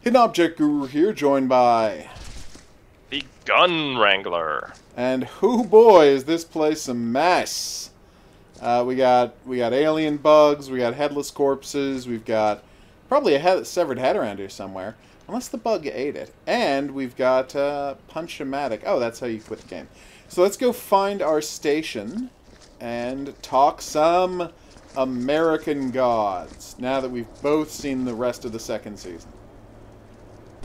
Hidden Object Guru here, joined by... The Gun Wrangler. And whoo boy, is this place a mess. We got alien bugs, we got headless corpses, we've got probably a severed head around here somewhere. Unless the bug ate it. And we've got Punch-O-Matic. Oh, that's how you quit the game. So let's go find our station and talk some American Gods, now that we've both seen the rest of the second season.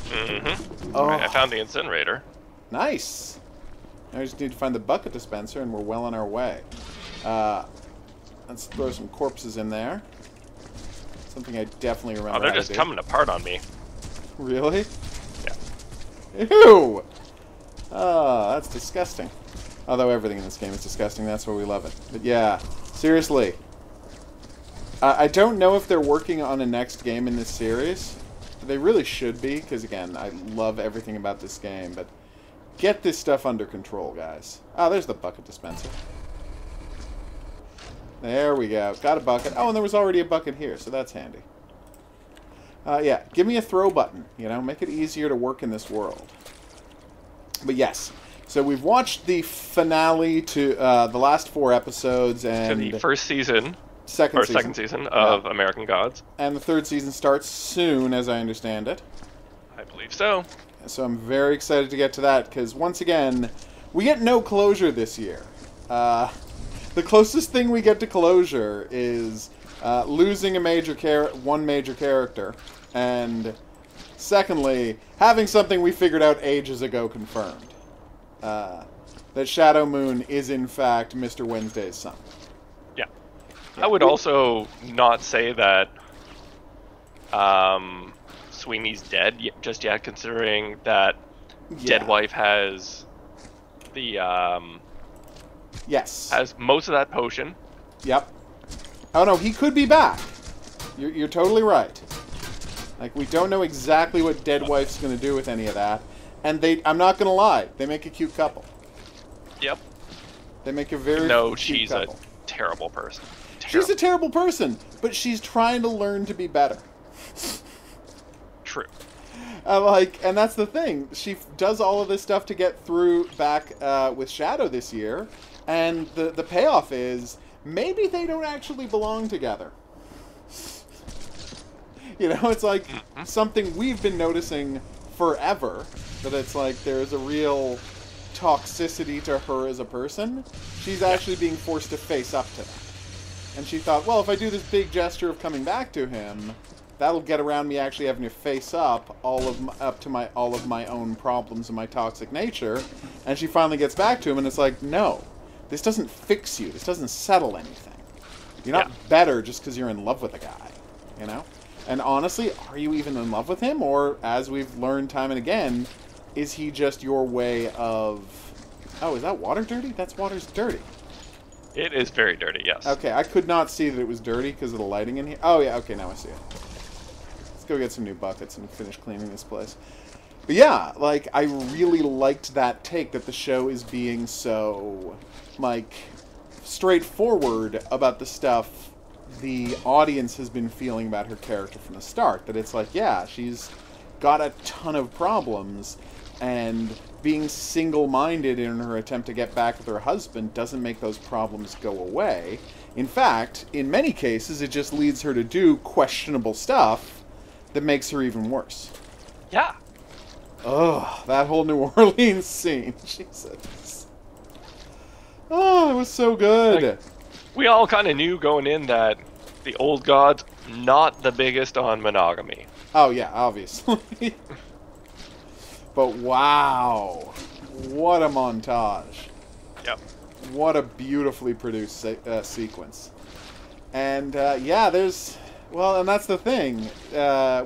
Mm-hmm. Oh. Right, I found the incinerator. Nice. Now we just need to find the bucket dispenser, and we're well on our way. Let's throw some corpses in there. Something I definitely remember. Oh, they're how to just do. coming apart on me. Really? Yeah. Ew! Oh, that's disgusting. Although everything in this game is disgusting, that's why we love it. But yeah, seriously. I don't know if they're working on a next game in this series. They really should be, because again, I love everything about this game, but get this stuff under control, guys. Oh, there's the bucket dispenser. There we go. Got a bucket. Oh, and there was already a bucket here, so that's handy. Yeah, give me a throw button, you know, make it easier to work in this world. But yes, so we've watched the finale to the last 4 episodes, and... To the first season, second season of American Gods. And the 3rd season starts soon, as I understand it. I believe so. So I'm very excited to get to that, because once again, we get no closure this year. The closest thing we get to closure is losing one major character, and secondly, having something we figured out ages ago confirmed. That Shadow Moon is in fact Mr. Wednesday's son. Yeah. I would also not say that Sweeney's dead just yet, considering that Dead Wife has the yes, has most of that potion. Yep. Oh no, he could be back. You're totally right. Like, we don't know exactly what Dead Wife's going to do with any of that. And I'm not going to lie, they make a cute couple. Yep. They make a very No, cute she's couple. a terrible person. She's a terrible person, but she's trying to learn to be better. True. And that's the thing. She does all of this stuff to get through back with Shadow this year, and the payoff is maybe they don't actually belong together. You know, it's like something we've been noticing forever, that it's like there's a real toxicity to her as a person. She's actually being forced to face up to that. And she thought, well, if I do this big gesture of coming back to him, that'll get around me actually having to face up all of my own problems and my toxic nature. And she finally gets back to him, and it's like, no, this doesn't fix you. This doesn't settle anything. You're not better just because you're in love with a guy, you know? And honestly, are you even in love with him? Or, as we've learned time and again, is he just your way of... Oh, is that water dirty? That's water's dirty. It is very dirty, yes. Okay, I could not see that it was dirty because of the lighting in here. Oh, yeah, okay, now I see it. Let's go get some new buckets and finish cleaning this place. But yeah, like, I really liked that take that the show is being so, like, straightforward about the stuff the audience has been feeling about her character from the start. That it's like, yeah, she's got a ton of problems, and being single-minded in her attempt to get back with her husband doesn't make those problems go away. In fact, in many cases, it just leads her to do questionable stuff that makes her even worse. Yeah. Ugh, that whole New Orleans scene. Jesus. Oh, it was so good. Like, we all kind of knew going in that the old gods, not the biggest on monogamy. Oh, yeah, obviously. But wow. What a montage. Yep. What a beautifully produced sequence. And, yeah, there's... Well, and that's the thing.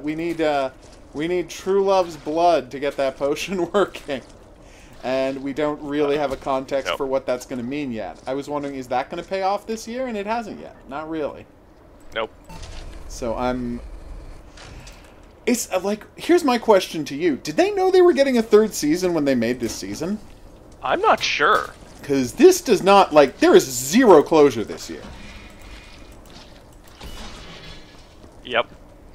We need True Love's blood to get that potion working. And we don't really have a context for what that's going to mean yet. I was wondering, is that going to pay off this year? And it hasn't yet. Not really. Nope. So it's like, here's my question to you. Did they know they were getting a 3rd season when they made this season? I'm not sure. Because this does not, like, there is zero closure this year. Yep.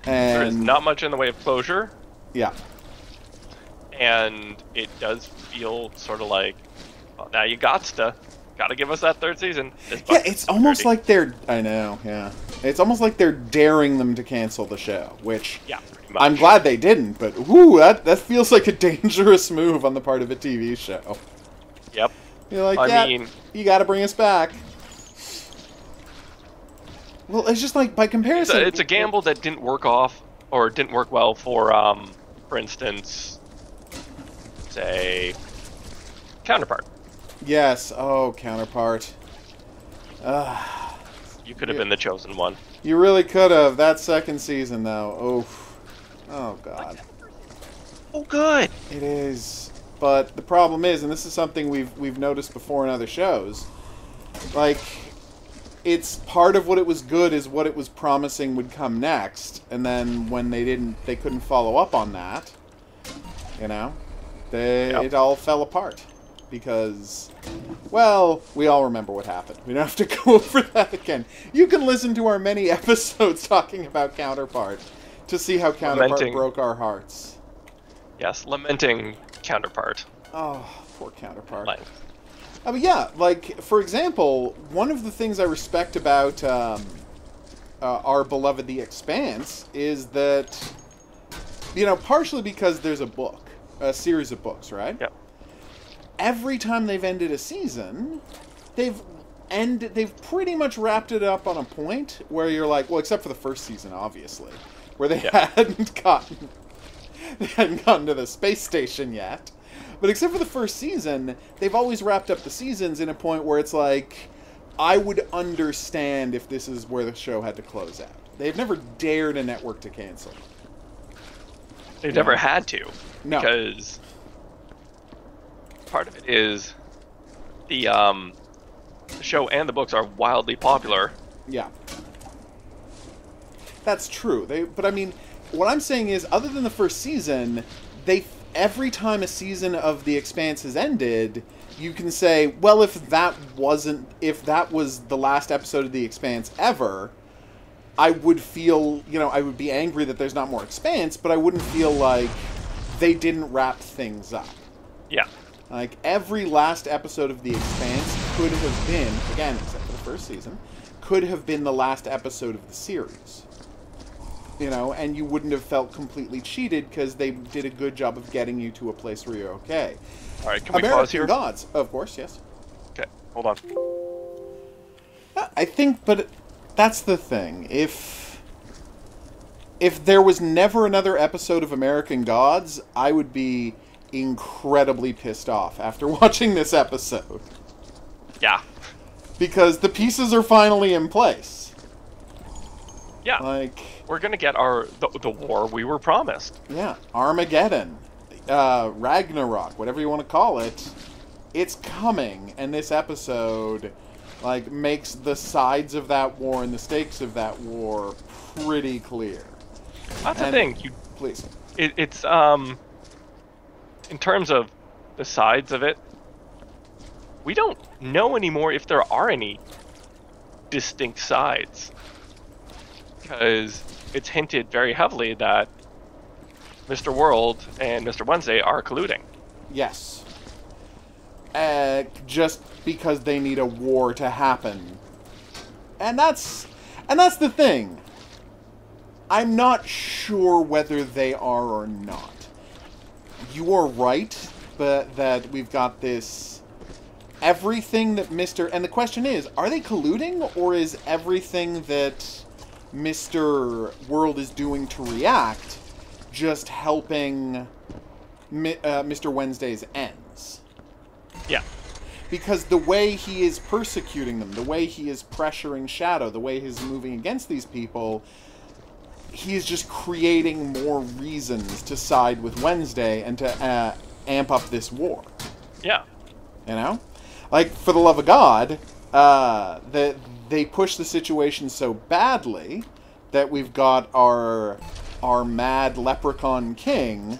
And There's not much in the way of closure. Yeah. And it does feel sort of like, well, now you gotta give us that third season. Yeah, it's almost like they're... I know, yeah. It's almost like they're daring them to cancel the show, which... Yeah, pretty much. I'm glad they didn't, but whoo, that feels like a dangerous move on the part of a TV show. Yep. You're like, I mean, you gotta bring us back. Well, it's just like, by comparison... It's a gamble that didn't work off, or didn't work well for instance, say, Counterpart. Yes, oh, Counterpart. You could have been the chosen one. You really could have. That second season, though. Oh, God. Oh, good. It is. But the problem is, and this is something we've noticed before in other shows, like, it's part of what it was good is what it was promising would come next, and then when they couldn't follow up on that, you know, it all fell apart. Because, well, we all remember what happened. We don't have to go over that again. You can listen to our many episodes talking about Counterpart to see how Counterpart broke our hearts. Yes, lamenting Counterpart. Oh, poor Counterpart. Like. I mean, yeah, like, for example, one of the things I respect about our beloved The Expanse is that, you know, partially because there's a series of books, right? Yep. Every time they've ended a season, they've pretty much wrapped it up on a point where you're like, well, except for the first season, obviously, where they hadn't gotten to the space station yet. But except for the first season, they've always wrapped up the seasons in a point where it's like, I would understand if this is where the show had to close out. They've never dared a network to cancel. They've never had to. No. Because part of it is the show and the books are wildly popular. Yeah. That's true. But I mean, what I'm saying is, other than the first season, every time a season of The Expanse has ended, you can say, well, if that was the last episode of The Expanse ever, I would feel, you know, I would be angry that there's not more Expanse, but I wouldn't feel like they didn't wrap things up. Yeah. Like, every last episode of The Expanse could have been, again, except for the first season, could have been the last episode of the series. You know, and you wouldn't have felt completely cheated because they did a good job of getting you to a place where you're okay. All right, can we pause here? American Gods, of course, yes. Okay, hold on. I think, but that's the thing. If there was never another episode of American Gods, I would be incredibly pissed off after watching this episode. Yeah. Because the pieces are finally in place. Yeah. Like, we're gonna get the war we were promised. Yeah, Armageddon, Ragnarok, whatever you want to call it, it's coming, and this episode, like, makes the sides of that war and the stakes of that war pretty clear. That's the thing. Please. It's in terms of the sides of it, we don't know anymore if there are any distinct sides. Because it's hinted very heavily that Mr. World and Mr. Wednesday are colluding. Yes. Just because they need a war to happen. And that's the thing. I'm not sure whether they are or not. You are right, but that we've got this... Everything that Mr... And the question is, are they colluding, or is everything that Mr. World is doing to react just helping Mr. Wednesday's ends? Yeah. Because the way he is persecuting them, the way he is pressuring Shadow, the way he's moving against these people, he is just creating more reasons to side with Wednesday and to amp up this war. Yeah. You know? Like, for the love of God, they push the situation so badly that we've got our mad leprechaun king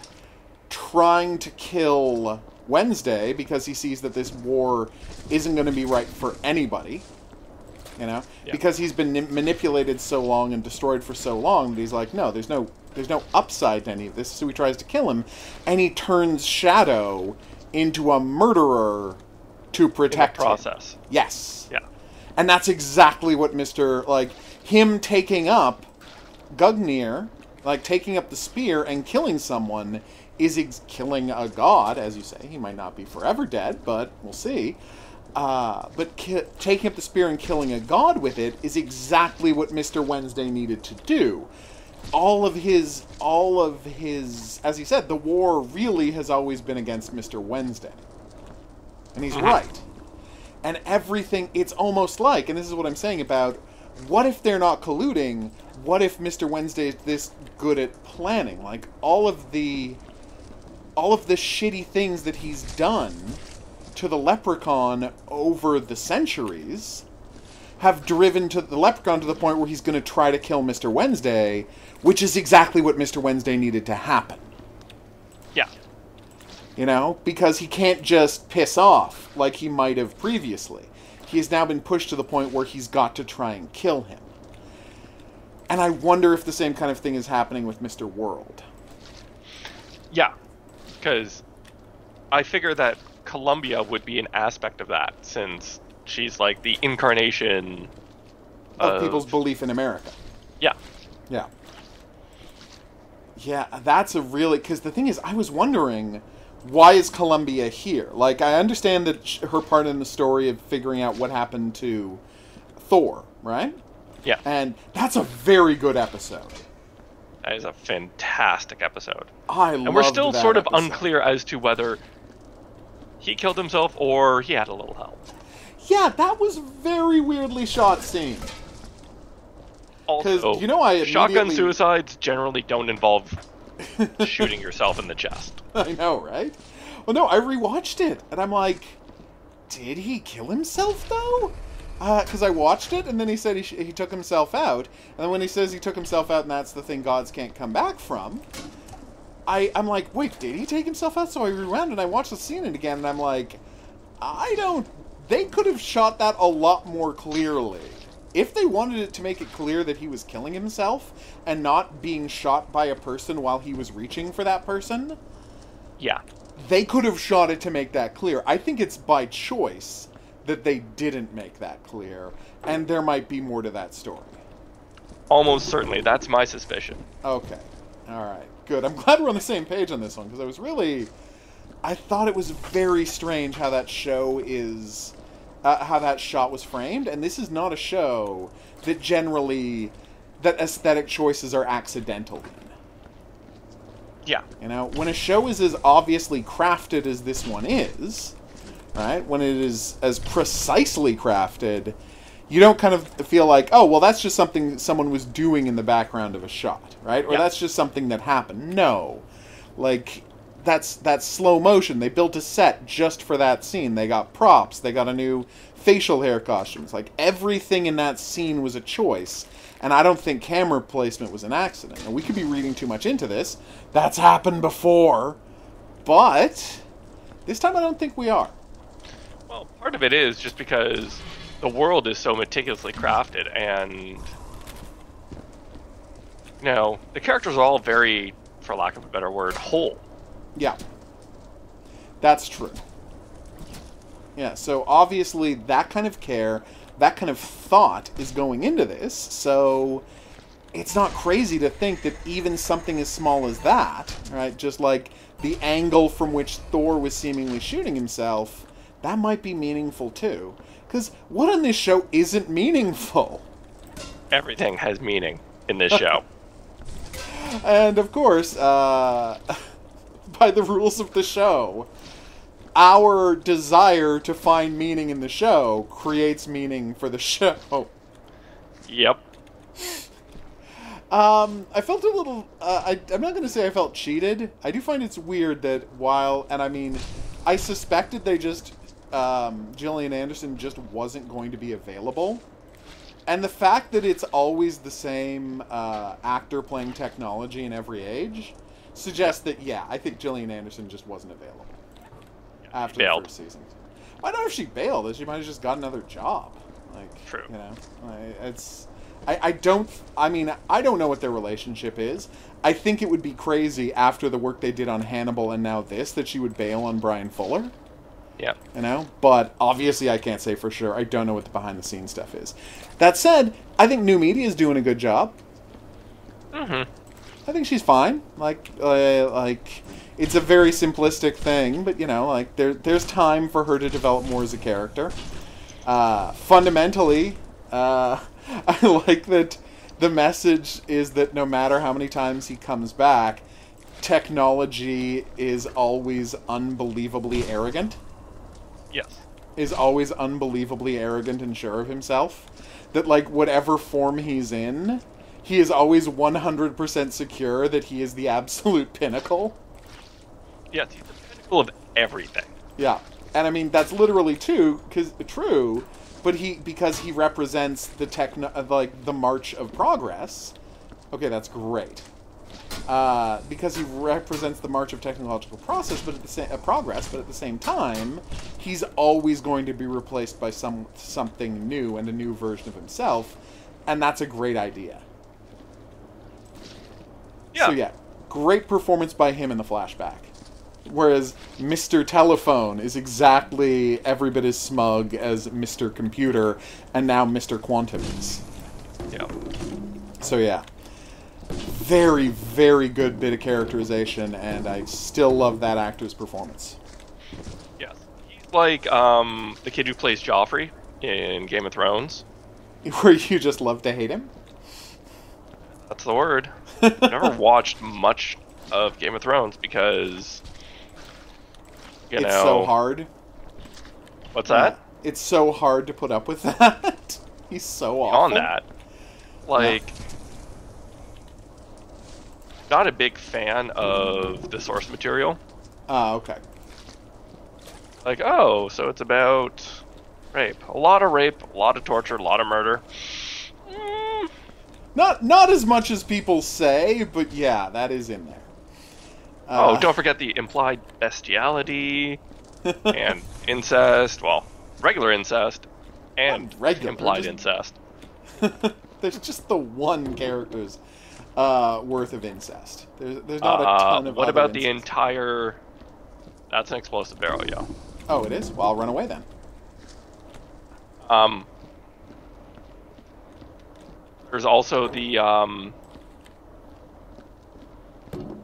trying to kill Wednesday because he sees that this war isn't going to be right for anybody. You know? Yeah. Because he's been manipulated so long and destroyed for so long that he's like, no, there's no There's no upside to any of this, so he tries to kill him, and he turns Shadow into a murderer to protect In the process. him. Yes. Yeah. And that's exactly what him taking up Gungnir, like taking up the spear and killing someone, is killing a god, as you say. He might not be forever dead, but we'll see. But taking up the spear and killing a god with it is exactly what Mr. Wednesday needed to do. All of his, as he said, the war really has always been against Mr. Wednesday. And he's right. And everything, it's almost like, and this is what I'm saying about, what if they're not colluding? What if Mr. Wednesday is this good at planning? Like, all of the shitty things that he's done to the Leprechaun over the centuries have driven to the Leprechaun to the point where he's going to try to kill Mr. Wednesday, which is exactly what Mr. Wednesday needed to happen. Yeah. You know? Because he can't just piss off like he might have previously. He has now been pushed to the point where he's got to try and kill him. And I wonder if the same kind of thing is happening with Mr. World. Yeah. Because I figure that Columbia would be an aspect of that, since she's like the incarnation of people's belief in America. Yeah. Yeah. Yeah, that's a really... Because the thing is, I was wondering, why is Columbia here? Like, I understand that her part in the story of figuring out what happened to Thor, right? Yeah. And that's a very good episode. That is a fantastic episode. And we're still sort of episode. unclear as to whether he killed himself or he had a little help. Yeah, that was very weirdly shot scene. Also, you know, I shotgun suicides generally don't involve shooting yourself in the chest. I know, right? Well, no, I rewatched it, and I'm like, did he kill himself, though? Because I watched it, and then he said he took himself out, and then when he says he took himself out and that's the thing gods can't come back from, I'm like, wait, did he take himself out? So I rewound and I watched the scene again, and I'm like, they could have shot that a lot more clearly. If they wanted it to make it clear that he was killing himself and not being shot by a person while he was reaching for that person, yeah, they could have shot it to make that clear. I think it's by choice that they didn't make that clear, and there might be more to that story. Almost certainly. That's my suspicion. Okay. Alright. Good. I'm glad we're on the same page on this one, because I thought it was very strange how that show is... how that shot was framed, and this is not a show that that aesthetic choices are accidental in. Yeah. You know, when a show is as obviously crafted as this one is, right, when it is as precisely crafted, you don't kind of feel like, oh, well, that's just something someone was doing in the background of a shot, right? Or that's just something that happened. No. Like, that's slow motion. They built a set just for that scene. They got props. They got a new facial hair costumes. Like, everything in that scene was a choice. And I don't think camera placement was an accident. And we could be reading too much into this. That's happened before. But this time I don't think we are. Well, part of it is just because the world is so meticulously crafted, and you know, the characters are all very, for lack of a better word, whole. Yeah. That's true. Yeah, so obviously that kind of care, that kind of thought is going into this, so it's not crazy to think that even something as small as that, right, just like the angle from which Thor was seemingly shooting himself, that might be meaningful too. Because what on this show isn't meaningful? Everything has meaning in this show. And of course, by the rules of the show, our desire to find meaning in the show creates meaning for the show. Yep. I felt a little... I'm not going to say I felt cheated. I do find it's weird that and I mean, I suspected they just... Gillian Anderson just wasn't going to be available. And the fact that it's always the same actor playing technology in every age suggests that, yeah, I think Gillian Anderson just wasn't available after the first season. Why not if she bailed? She might have just got another job. Like, true. You know, I don't. I mean, I don't know what their relationship is. I think it would be crazy after the work they did on Hannibal and now this that she would bail on Brian Fuller. Yeah. You know? But obviously I can't say for sure. I don't know what the behind-the-scenes stuff is. That said, I think New Media is doing a good job. Mm-hmm. I think she's fine. Like, it's a very simplistic thing, but, you know, like, there's time for her to develop more as a character. Fundamentally, I like that the message is that no matter how many times he comes back, technology is always unbelievably arrogant. Yes. Is always unbelievably arrogant and sure of himself. That, like, whatever form he's in, he is always 100% secure that he is the absolute pinnacle. Yes, he's the pinnacle of everything. Yeah. And I mean, that's literally true, but because he represents the the march of progress. Okay, that's great. Because he represents the march of technological process, but at the same time, he's always going to be replaced by something new and a new version of himself, and that's a great idea. Yeah. So yeah, great performance by him in the flashback. Whereas Mr. Telephone is exactly every bit as smug as Mr. Computer, and now Mr. Quantum is. Yeah. So yeah. Very, very good bit of characterization, and I still love that actor's performance. Yes. He's like the kid who plays Joffrey in Game of Thrones. Where you just love to hate him? That's the word. I've never watched much of Game of Thrones because, you know... It's so hard. What's that? Yeah, it's so hard to put up with that. He's so awful. On that, like... Yeah. Not a big fan of the source material. Okay. Like, oh, so it's about rape. A lot of rape, a lot of torture, a lot of murder. Not as much as people say, but yeah, that is in there. Oh, don't forget the implied bestiality and incest. Well, regular incest and implied incest. There's just the one character's worth of incest. There's not a ton of. What about the incest. entire? That's an explosive barrel, yeah. Oh, it is. Well, I'll run away then. There's also the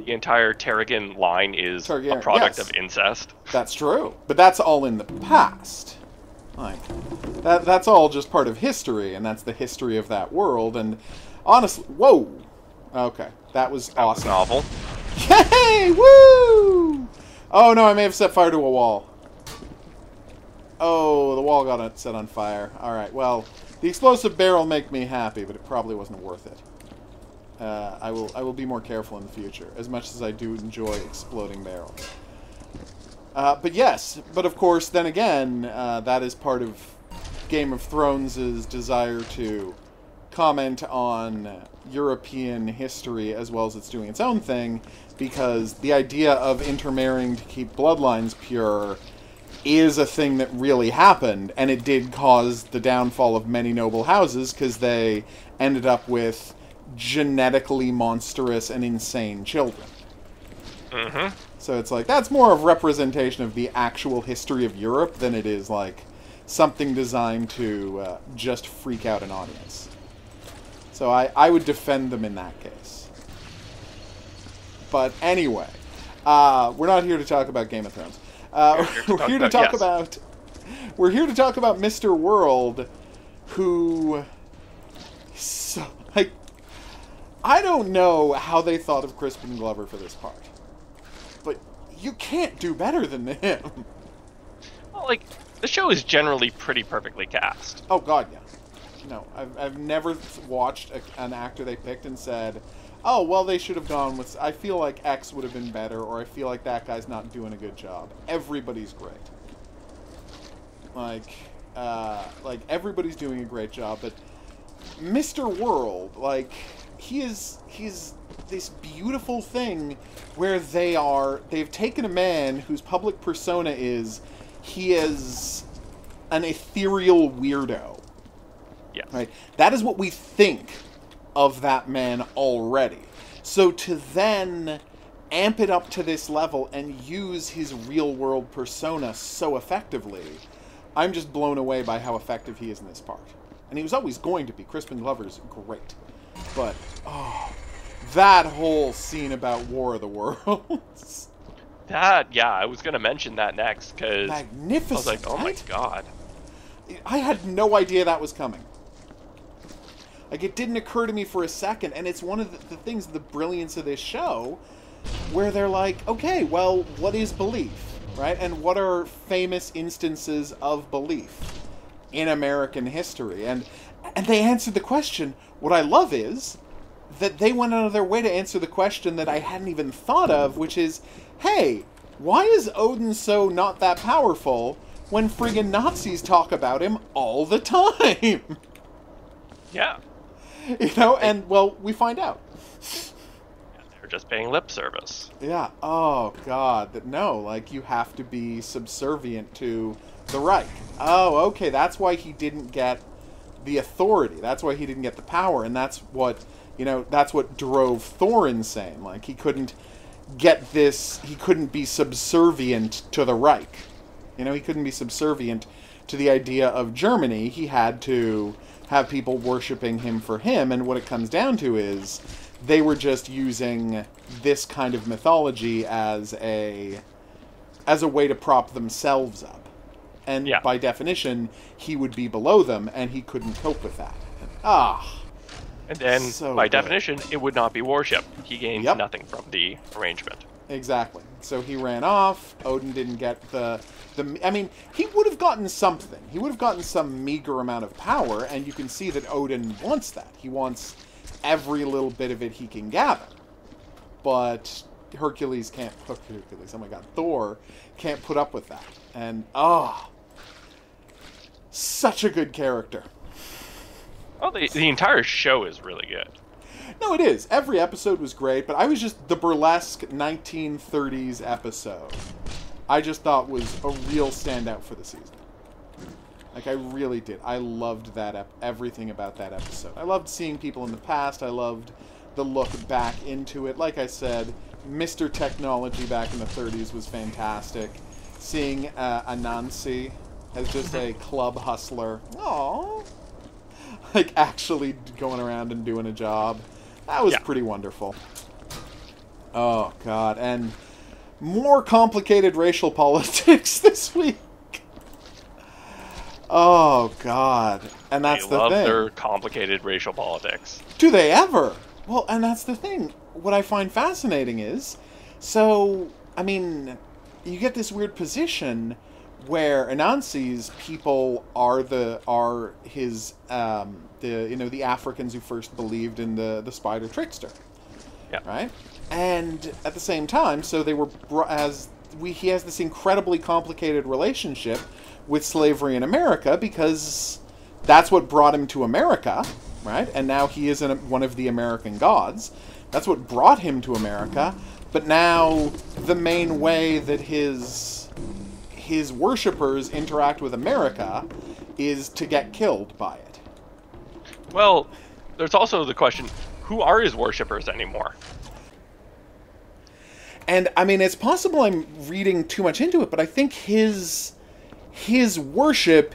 entire Tarragon line is a product of incest. That's true, but that's all in the past. Like that's all just part of history, and that's the history of that world. And honestly, whoa. Okay, that was awesome. Novel. Yay! Woo! Oh no, I may have set fire to a wall. Oh, the wall got set on fire. Alright, well, the explosive barrel make me happy, but it probably wasn't worth it. I will be more careful in the future, as much as I do enjoy exploding barrels. But yes, but of course, then again, that is part of Game of Thrones' desire to comment on European history as well as it's doing its own thing, because the idea of intermarrying to keep bloodlines pure is a thing that really happened, and it did cause the downfall of many noble houses because they ended up with genetically monstrous and insane children. Mm-hmm. So it's like, that's more of representation of the actual history of Europe than it is like something designed to just freak out an audience. So I would defend them in that case. But anyway, we're not here to talk about Game of Thrones. We're here to talk about Mr. World, who, so, like, I don't know how they thought of Crispin Glover for this part, but you can't do better than him. Well, like, the show is generally pretty perfectly cast. Oh God, yeah. No, I've never watched an actor they picked and said, oh, well, they should have gone with, I feel like X would have been better, or I feel like that guy's not doing a good job. Everybody's great. Like everybody's doing a great job, but Mr. World, like, he's this beautiful thing where they've taken a man whose public persona he is an ethereal weirdo. Yes. Right? That is what we think of that man already. So to then amp it up to this level and use his real-world persona so effectively, I'm just blown away by how effective he is in this part. And he was always going to be. Crispin Glover's great. But, that whole scene about War of the Worlds. I was going to mention that next, because Magnificent, I was like, oh my right? god. I had no idea that was coming. Like, it didn't occur to me for a second, and it's one of the things, the brilliance of this show, where they're like, okay, well, what is belief, right? And what are famous instances of belief in American history? And they answered the question. What I love is that they went out of their way to answer the question that I hadn't even thought of, which is, hey, why is Odin so not that powerful when friggin' Nazis talk about him all the time? Yeah. You know, and, well, we find out. They're just paying lip service. Yeah. Oh, God. No, like, you have to be subservient to the Reich. Oh, okay, that's why he didn't get the authority. That's why he didn't get the power, and that's what, you know, that's what drove Thor insane. Like, he couldn't get this, he couldn't be subservient to the Reich. You know, he couldn't be subservient to the idea of Germany. He had to have people worshipping him for him, and what it comes down to is they were just using this kind of mythology as a way to prop themselves up. And by definition, he would be below them, and he couldn't cope with that. And then, so by good. definition, it would not be worship. He gained nothing from the arrangement. Exactly. So he ran off. Odin didn't get the... I mean, he would have gotten something. He would have gotten some meager amount of power, and you can see that Odin wants that. He wants every little bit of it he can gather. But Hercules can't... Hercules, oh my god. Thor can't put up with that. And, such a good character. Oh, the entire show is really good. No, it is. Every episode was great, but I was just... The burlesque 1930s episode, I just thought was a real standout for the season. Like, I really did. I loved that everything about that episode. I loved seeing people in the past. I loved the look back into it. Like I said, Mr. Technology back in the 30s was fantastic. Seeing Anansi as just a club hustler. Aww. Like, actually going around and doing a job. That was pretty wonderful. Oh, God. And more complicated racial politics this week. Oh, God. And that's the thing. They love their complicated racial politics. Do they ever? Well, and that's the thing. What I find fascinating is, so, I mean, you get this weird position where Anansi's people are the Africans who first believed in the spider trickster. Yeah. Right? And at the same time, so they were he has this incredibly complicated relationship with slavery in America because that's what brought him to America, right? And now he is one of the American gods. That's what brought him to America. But now the main way that his worshippers interact with America is to get killed by it. Well, there's also the question, who are his worshippers anymore? And, I mean, it's possible I'm reading too much into it, but I think his worship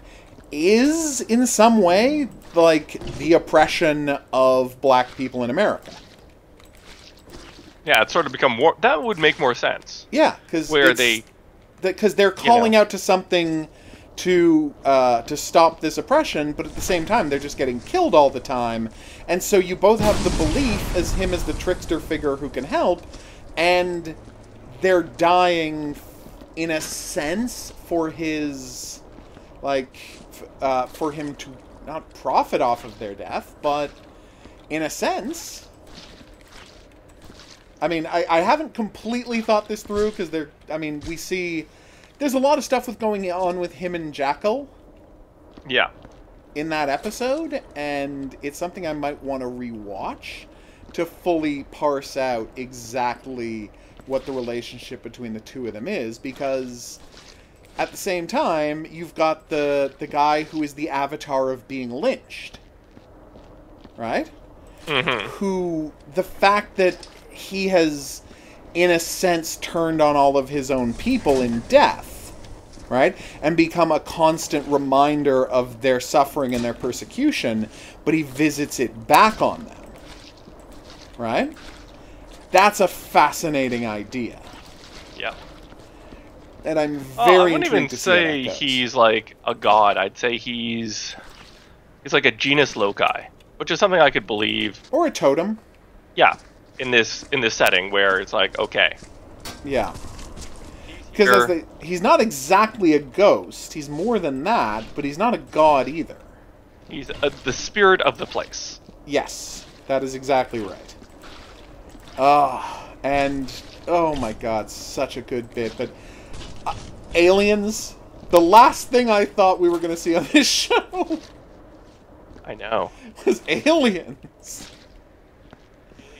is, in some way, like, the oppression of black people in America. Yeah, it's sort of become more... That would make more sense. Yeah, because... Because they're calling out to something to stop this oppression, but at the same time, they're just getting killed all the time. And so you both have the belief as him as the trickster figure who can help, and they're dying, in a sense, for his, like, for him to not profit off of their death, but in a sense... I mean, I haven't completely thought this through, because we see... There's a lot of stuff going on with him and Jackal. Yeah. In that episode, and it's something I might want to rewatch to fully parse out exactly what the relationship between the two of them is, because at the same time, you've got the guy who is the avatar of being lynched, right? Mm-hmm. Who, the fact that he has, in a sense, turned on all of his own people in death, right? And become a constant reminder of their suffering and their persecution, but he visits it back on them, right? That's a fascinating idea. Yeah. And I'm I very wouldn't even intrigued to see how say that goes. he's like a god. I'd say he's like a genus loci, which is something I could believe. Or a totem. Yeah, in this setting where it's like, okay, Yeah. Sure. Because he's not exactly a ghost. He's more than that, but he's not a god either. he's the spirit of the place. Yes, that is exactly right. And oh my god, such a good bit. But aliens, the last thing I thought we were going to see on this show I know. was aliens.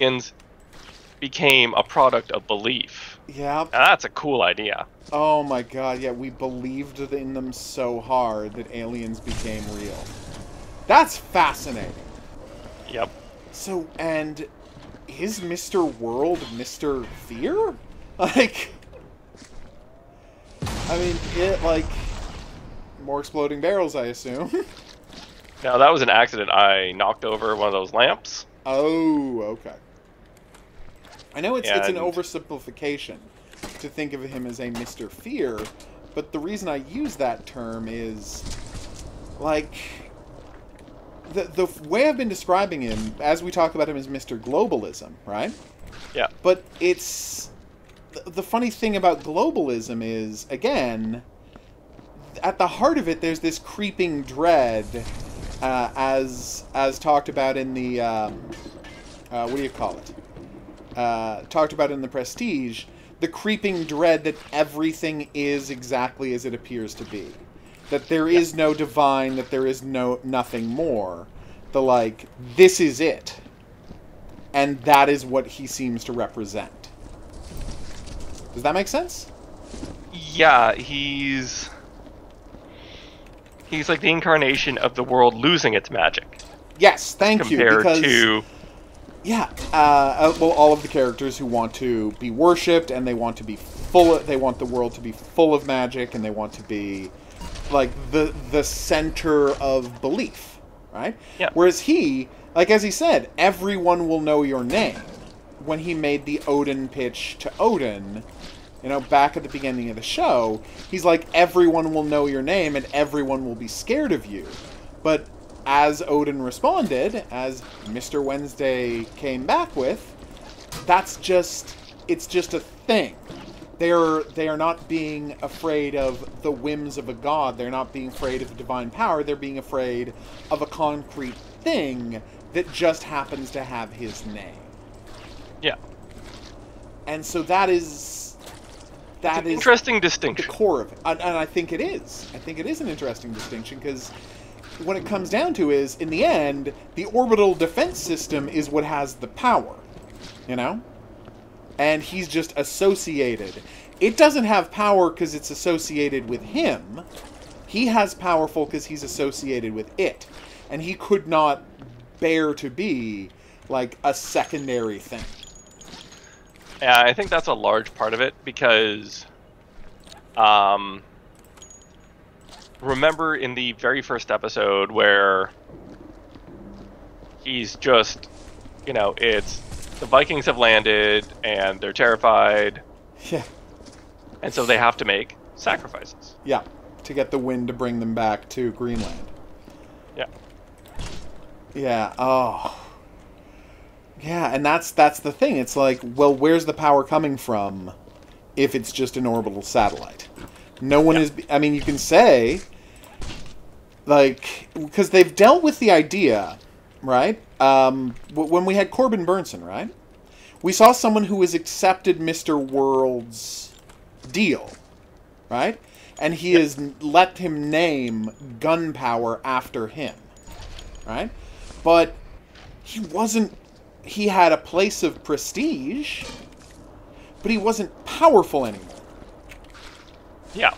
Aliens became a product of belief. Yeah. Now, that's a cool idea. Oh my god, yeah, we believed in them so hard that aliens became real. That's fascinating. Yep. So, and is Mr. World Mr. Fear? Like, I mean, more exploding barrels, I assume. Now that was an accident. I knocked over one of those lamps. Oh, okay. I know it's an And- oversimplification to think of him as a Mr. Fear, but the reason I use that term is, like, the way I've been describing him, as we talk about him, as Mr. Globalism, right? Yeah. But it's... The funny thing about globalism is, again, at the heart of it, there's this creeping dread, as talked about in the... what do you call it? Talked about in the Prestige, the creeping dread that everything is exactly as it appears to be. That there is no divine, that there is nothing more. This is it. And that is what he seems to represent. Does that make sense? Yeah, he's like the incarnation of the world losing its magic Yes, thank you. compared Because, to yeah, well, all of the characters who want to be worshipped and they want to be they want the world to be full of magic and they want to be like the center of belief, right? Yeah. Whereas he, like as he said, everyone will know your name. When he made the Odin pitch to Odin, back at the beginning of the show, he's like, everyone will know your name and everyone will be scared of you. But as Odin responded, as Mr. Wednesday came back with, it's just a thing. They are not being afraid of the whims of a god. They're not being afraid of divine power. They're being afraid of a concrete thing that just happens to have his name. yeah. And so that is Interesting the distinction. core of it. And I think it is. I think it is an interesting distinction because when it comes down to is, in the end, the orbital defense system is what has the power. And he's just associated. It doesn't have power because it's associated with him. He has powerful because he's associated with it. And he could not bear to be, like, a secondary thing. Yeah, I think that's a large part of it because, remember in the very first episode where he's just, it's the Vikings have landed and they're terrified, Yeah. and so they have to make sacrifices. Yeah. To get the wind to bring them back to Greenland. Yeah. Yeah. Oh. Yeah, and that's the thing. It's like, well, where's the power coming from if it's just an orbital satellite? No one is... I mean, you can say, like... Because they've dealt with the idea, right? When we had Corbin Burnson, right? We saw someone who has accepted Mr. World's deal, right? And he has let him name gunpowder after him, right? But he wasn't... He had a place of prestige, but he wasn't powerful anymore. Yeah.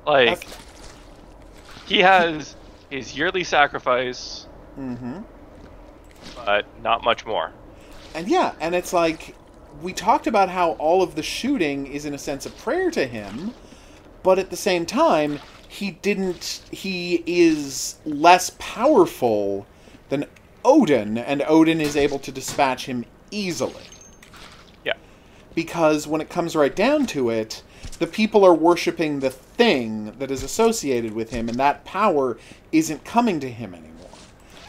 Like, he has his yearly sacrifice. Mm-hmm. but not much more. And yeah, and it's like, we talked about how all of the shooting is in a sense a prayer to him, but at the same time, he is less powerful than Odin, and Odin is able to dispatch him easily. Yeah. Because when it comes right down to it, the people are worshipping the thing that is associated with him, and that power isn't coming to him anymore.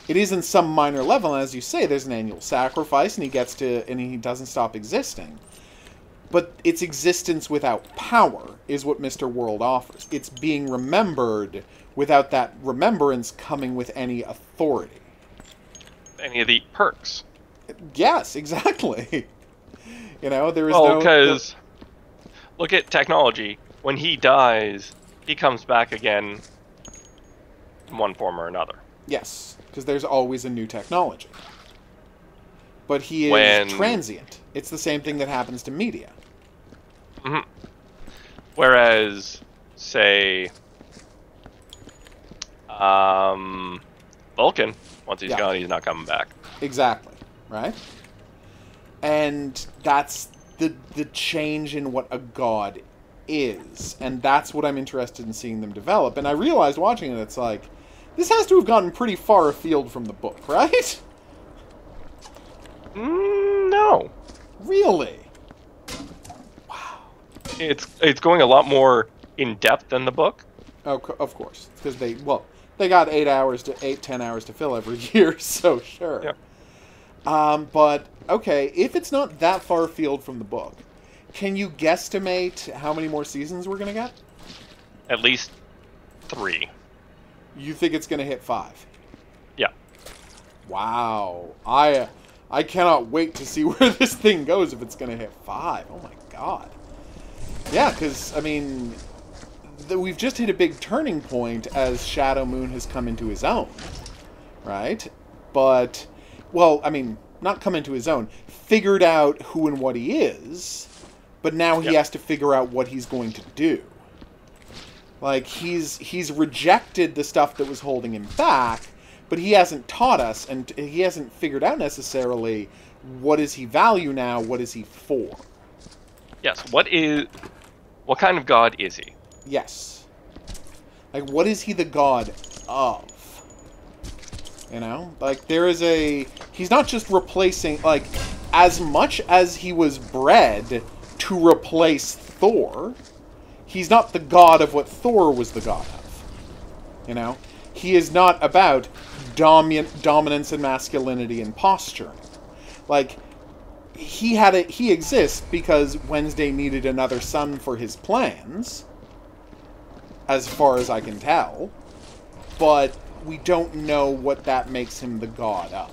It is in some minor level, and as you say, there's an annual sacrifice, and he doesn't stop existing. But its existence without power is what Mr. World offers. It's being remembered without that remembrance coming with any authority. Any of the perks. Yes, exactly. There is because look at technology. When he dies, he comes back again in one form or another. Yes, because there's always a new technology. But he is transient. It's the same thing that happens to media. Mm-hmm. Whereas, say, Vulcan, once he's gone, he's not coming back. Exactly, right? And that's the change in what a god is. And that's what I'm interested in seeing them develop. And I realized watching it, it's like, this has to have gotten pretty far afield from the book, right? No. Really? It's going a lot more in depth than the book. Oh, of course, because they got 10 hours to fill every year, so sure. Yeah. But okay, if it's not that far afield from the book, can you guesstimate how many more seasons we're gonna get? At least 3. You think it's gonna hit 5? Yeah. Wow, I cannot wait to see where this thing goes if it's gonna hit 5. Oh my god. Yeah, because, I mean, we've just hit a big turning point as Shadow Moon has come into his own, right? But, well, I mean, not come into his own, figured out who and what he is, but now he has to figure out what he's going to do. Like, he's rejected the stuff that was holding him back, but he hasn't taught us, and he hasn't figured out necessarily what does he value now, what is he for. Yes, what kind of god is he? Yes. Like, what is he the god of? Like, he's not just replacing, like, as much as he was bred to replace Thor, he's not the god of what Thor was the god of. He is not about dominance and masculinity and posturing. Like, he exists because Wednesday needed another son for his plans, as far as I can tell, but we don't know what that makes him the god of.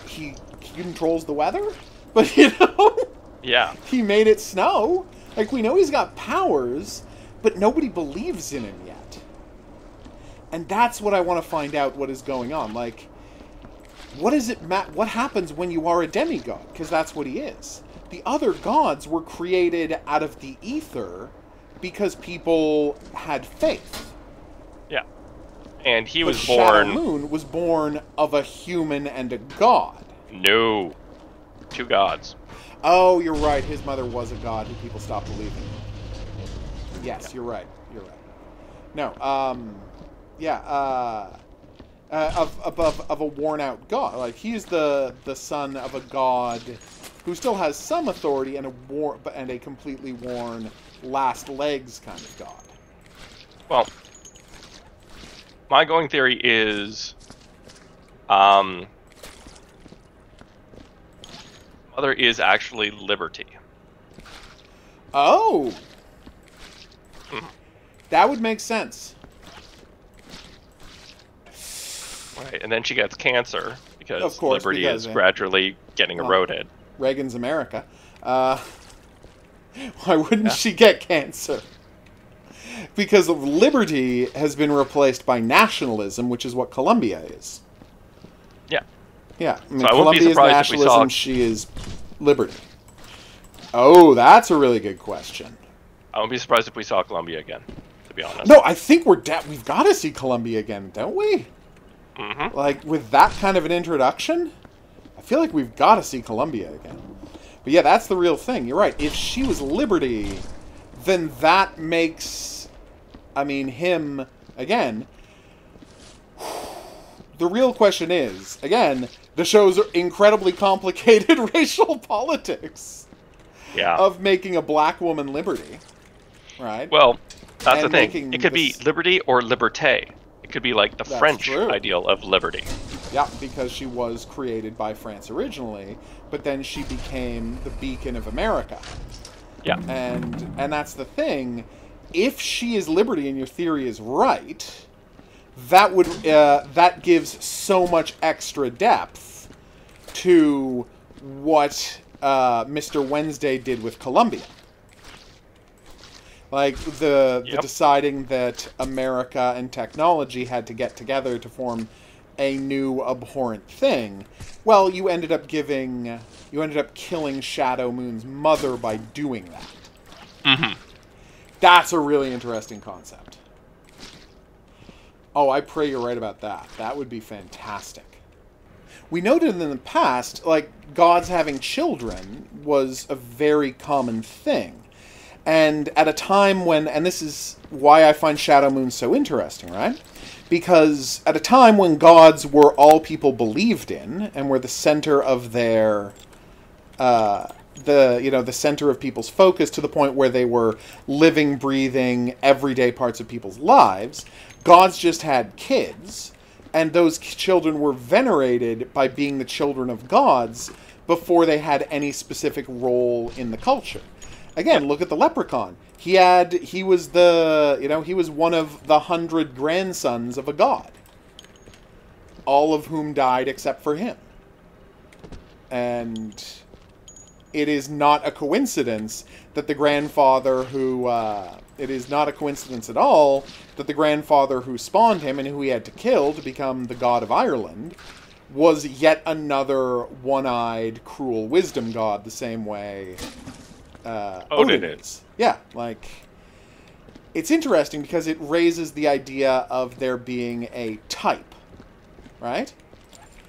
He controls the weather, but yeah, he made it snow. Like, we know he's got powers, but nobody believes in him yet. And that's what I want to find out what is going on. Like, what happens when you are a demigod? Because that's what he is. The other gods were created out of the ether because people had faith. Yeah. And he was Shadow Moon was born of a human and a god. No. 2 gods. Oh, you're right. His mother was a god who people stopped believing in. Yes, you're right. You're right. No, of a worn-out god. Like, he's the son of a god who still has some authority and a completely worn last legs kind of god. Well, my going theory is, Mother is actually Liberty. Oh! That would make sense. Right, and then she gets cancer because of course, Liberty is gradually getting eroded. Reagan's America. Why wouldn't she get cancer? Because liberty has been replaced by nationalism, which is what Columbia is. Yeah. Yeah. I mean, so Columbia is nationalism, she is liberty. Oh, that's a really good question. I wouldn't be surprised if we saw Columbia again, to be honest. No, I think we've got to see Columbia again, don't we? Like, with that kind of an introduction, I feel like we've got to see Columbia again. But yeah, that's the real thing. You're right. If she was Liberty, then that makes, I mean, him, again, the real question is, again, the show's incredibly complicated racial politics of making a black woman Liberty, right? Well, that's the thing. It could be Liberty or Liberté. It could be like the French ideal of liberty. Yeah, because she was created by France originally, but then she became the beacon of America. Yeah. And that's the thing. If she is Liberty and your theory is right, that would that gives so much extra depth to what Mr. Wednesday did with Columbia. Like, the deciding that America and technology had to get together to form a new abhorrent thing. Well, you ended up killing Shadow Moon's mother by doing that. Mm-hmm. That's a really interesting concept. Oh, I pray you're right about that. That would be fantastic. We noted in the past, like, gods having children was a very common thing. And at a time when, and this is why I find Shadow Moon so interesting, right? Because at a time when gods were all people believed in, and were the center of their, the center of people's focus, to the point where they were living, breathing, everyday parts of people's lives, gods just had kids, and those children were venerated by being the children of gods before they had any specific role in the culture. Again, look at the leprechaun. He was one of the 100 grandsons of a god. All of whom died except for him. And it is not a coincidence that the grandfather who, it is not a coincidence at all that the grandfather who spawned him and who he had to kill to become the god of Ireland was yet another one-eyed, cruel wisdom god, the same way Odin is. Yeah, like, it's interesting because it raises the idea of there being a type, right?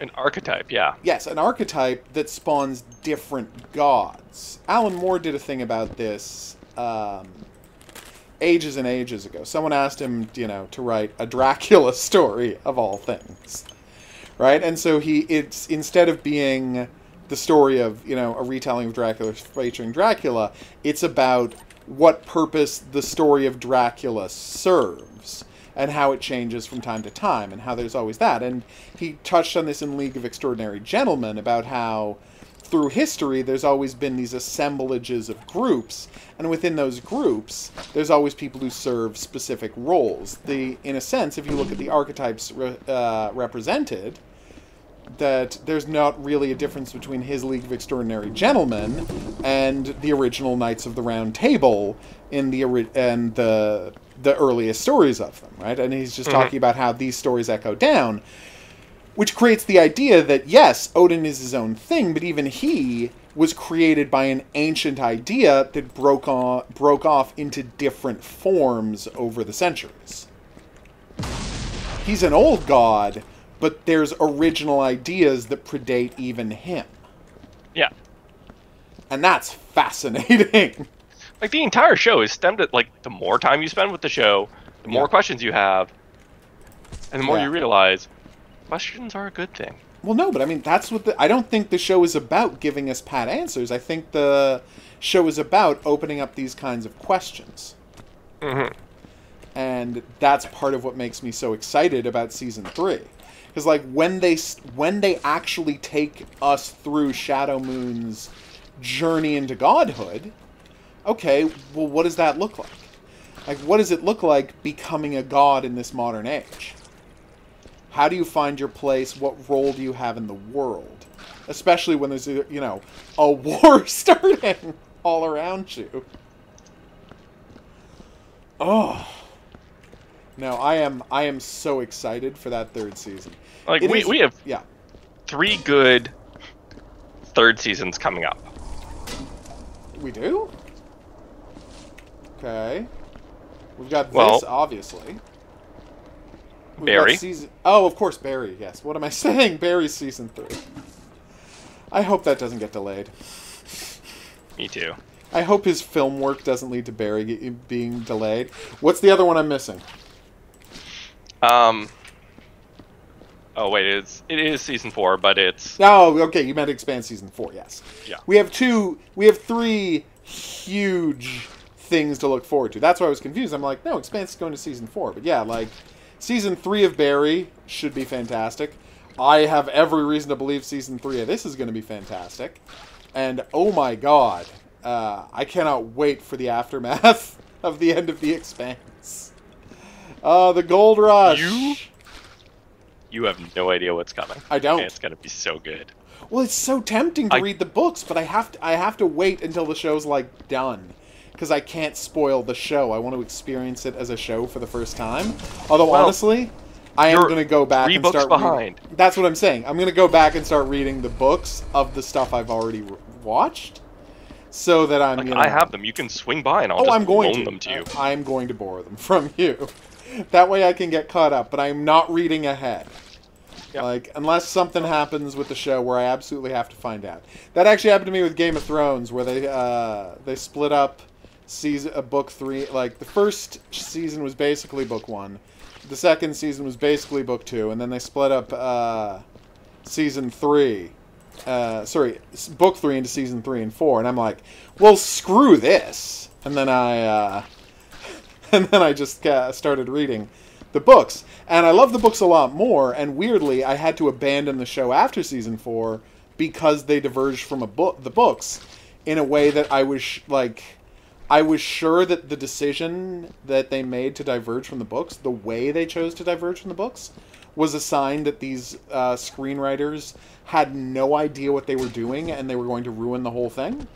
An archetype, yeah. Yes, an archetype that spawns different gods. Alan Moore did a thing about this ages and ages ago. Someone asked him, to write a Dracula story, of all things, right? And so it's instead of being the story of, a retelling of Dracula featuring Dracula, it's about what purpose the story of Dracula serves and how it changes from time to time and how there's always that. And he touched on this in League of Extraordinary Gentlemen about how through history there's always been these assemblages of groups, and within those groups there's always people who serve specific roles. In a sense, if you look at the archetypes represented, that there's not really a difference between his League of Extraordinary Gentlemen and the original Knights of the Round Table in the earliest stories of them, right? And he's just talking about how these stories echo down, which creates the idea that, yes, Odin is his own thing, but even he was created by an ancient idea that broke off into different forms over the centuries. He's an old god, but there's original ideas that predate even him. Yeah. And that's fascinating. Like, the entire show is stemmed at, like, the more time you spend with the show, the more questions you have, and the more you realize questions are a good thing. Well, no, but I mean, that's what I don't think the show is about giving us pat answers. I think the show is about opening up these kinds of questions. Mm-hmm. And that's part of what makes me so excited about Season 3. Because, like, when they actually take us through Shadow Moon's journey into godhood, okay, well, what does that look like? Like, what does it look like becoming a god in this modern age? How do you find your place? What role do you have in the world? Especially when there's, a war starting all around you. Oh. No, I am so excited for that third season. Like, we have 3 good third seasons coming up. We do? Okay. We've got this, obviously. We've got Barry. season. Oh, of course, Barry. Yes. What am I saying? Barry's season 3. I hope that doesn't get delayed. Me too. I hope his film work doesn't lead to Barry being delayed. What's the other one I'm missing? Oh wait, it is season 4, but it's Oh, okay. You meant Expanse season 4. Yes. yeah. We have 3 huge things to look forward to. That's why I was confused. I'm like, no, Expanse is going to season 4. But yeah, like, season 3 of Barry should be fantastic. I have every reason to believe season 3 of this is going to be fantastic. And oh my god, I cannot wait for the aftermath of the end of the Expanse. The Gold Rush. You have no idea what's coming. I don't. And it's gonna be so good. Well, it's so tempting to read the books, but I have to wait until the show's like done, because I can't spoil the show. I want to experience it as a show for the first time. Although honestly, I am going to go back and start reading. That's what I'm saying. I'm going to go back and start reading the books of the stuff I've already watched, so that I'm. Like, you know, I have them. You can swing by and I'll just loan them to you. I'm going to borrow them from you. That way I can get caught up, but I'm not reading ahead. Yep. Like, unless something happens with the show where I absolutely have to find out. That actually happened to me with Game of Thrones, where they split up book 3. Like, the first season was basically book 1. The second season was basically book 2, and then they split up season 3. Book 3 into season 3 and 4, and I'm like, well, screw this. And then I just started reading the books. And I love the books a lot more, and weirdly, I had to abandon the show after season 4 because they diverged from the books in a way that I was sure that the decision that they made to diverge from the books, the way they chose to diverge from the books, was a sign that these screenwriters had no idea what they were doing and they were going to ruin the whole thing.